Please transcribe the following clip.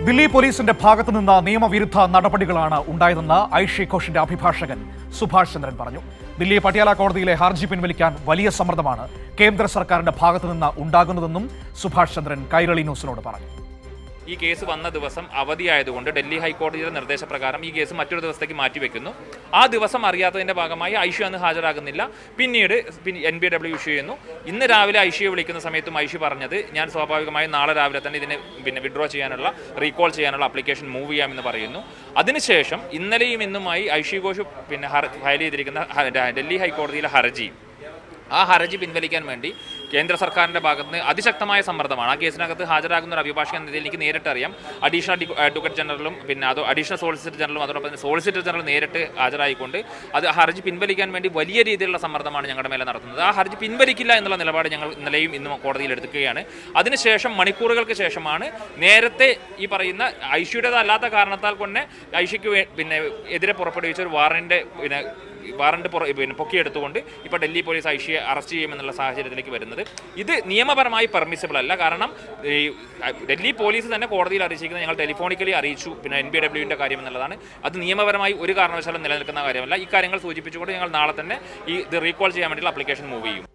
ദില്ലി പോലീസിന്റെ ഭാഗത്തു നിന്ന് നിയമവിരുദ്ധ നടപടികളാണ് ഉണ്ടായതെന്ന് ഐഷി ഘോഷിന്റെ അഭിഭാഷകൻ സുഭാഷ് ചന്ദ്രൻ പറഞ്ഞു. ദില്ലി പട്യാല കോടതിയിലെ ഹർജി പിൻവലിക്കാൻ വലിയ സമ്മർദ്ദമാണ് കേന്ദ്ര സർക്കാരിന്റെ ഭാഗത്തു നിന്ന് ഉണ്ടാകുന്നതെന്നും സുഭാഷ് ചന്ദ്രൻ കൈരളി ന്യൂസിനോട് പറഞ്ഞു. ഈ കേസ് വന്ന ദിവസം അവധിയായതുകൊണ്ട് ഡൽഹി ഹൈക്കോടതിയുടെ നിർദ്ദേശപ്രകാരം ഈ കേസ് മറ്റൊരു ദിവസത്തേക്ക് മാറ്റിവെക്കുന്നു. ആ ദിവസം അറിയാത്തതിൻ്റെ ഭാഗമായി ഐഷി അന്ന് ഹാജരാകുന്നില്ല. പിന്നീട് NBW ഇഷ്യൂ ചെയ്യുന്നു. ഇന്ന് രാവിലെ ഐഷിയെ വിളിക്കുന്ന സമയത്തും ഐഷി പറഞ്ഞത് ഞാൻ സ്വാഭാവികമായും നാളെ രാവിലെ തന്നെ ഇതിനെ വിഡ്രോ ചെയ്യാനുള്ള റീകോൾ ചെയ്യാനുള്ള ആപ്ലിക്കേഷൻ മൂവ് ചെയ്യാമെന്ന് പറയുന്നു. അതിനുശേഷം ഇന്നലെയും ഇന്നുമായി ഐഷി ഘോഷ് ഫയൽ ചെയ്തിരിക്കുന്ന ഡൽഹി ഹൈക്കോടതിയിലെ ഹർജി ആ ഹർജി പിൻവലിക്കാൻ വേണ്ടി കേന്ദ്ര സർക്കാരിൻ്റെ ഭാഗത്ത് നിന്ന് അതിശക്തമായ സമ്മർദ്ദമാണ്. ആ കേസിനകത്ത് ഹാജരാകുന്ന ഒരു അഭിഭാഷകൻ എന്നതിൽ എനിക്ക് നേരിട്ട് അറിയാം. അഡീഷണൽ അഡ്വക്കേറ്റ് ജനറലും അഡീഷണൽ സോളിസിറ്റർ ജനറലും അതോടൊപ്പം തന്നെ സോളിസിറ്റർ ജനറൽ നേരിട്ട് ഹാജരായിക്കൊണ്ട് ഹർജി പിൻവലിക്കാൻ വേണ്ടി വലിയ രീതിയിലുള്ള സമ്മർദ്ദമാണ് ഞങ്ങളുടെ മേലെ നടത്തുന്നത്. ആ ഹർജി പിൻവലിക്കില്ല എന്നുള്ള നിലപാട് ഞങ്ങൾ ഇന്നലെയും ഇന്നും കോടതിയിൽ എടുക്കുകയാണ്. അതിനുശേഷം മണിക്കൂറുകൾക്ക് ശേഷമാണ് നേരത്തെ ഈ പറയുന്ന ഐഷിയുടേതല്ലാത്ത കാരണത്താൽ കൊണ്ട് ഐഷിക്ക് എതിരെ പുറപ്പെടുവിച്ച ഒരു വാറണ്ട് പൊക്കിയെടുത്തുകൊണ്ട് ഇപ്പോൾ ഡൽഹി പോലീസ് ഐഷിയെ അറസ്റ്റ് ചെയ്യുമെന്നുള്ള സാഹചര്യത്തിലേക്ക് വരുന്നത്. ഇത് നിയമപരമായി പെർമിസിബിൾ അല്ല. കാരണം ഈ ഡൽഹി പോലീസ് തന്നെ കോടതിയിൽ അറിയിച്ചിരിക്കുന്നത് ഞങ്ങൾ ടെലിഫോണിക്കലി അറിയിച്ചു NBWന്റെ കാര്യം എന്നുള്ളതാണ്. അത് നിയമപരമായി ഒരു കാരണവശാലും നിലനിൽക്കുന്ന കാര്യമല്ല. ഈ കാര്യങ്ങൾ സൂചിപ്പിച്ചുകൊണ്ട് ഞങ്ങൾ നാളെ തന്നെ ഇത് റീകോൾ ചെയ്യാൻ വേണ്ടിയുള്ള ആപ്ലിക്കേഷൻ മൂവ് ചെയ്യും.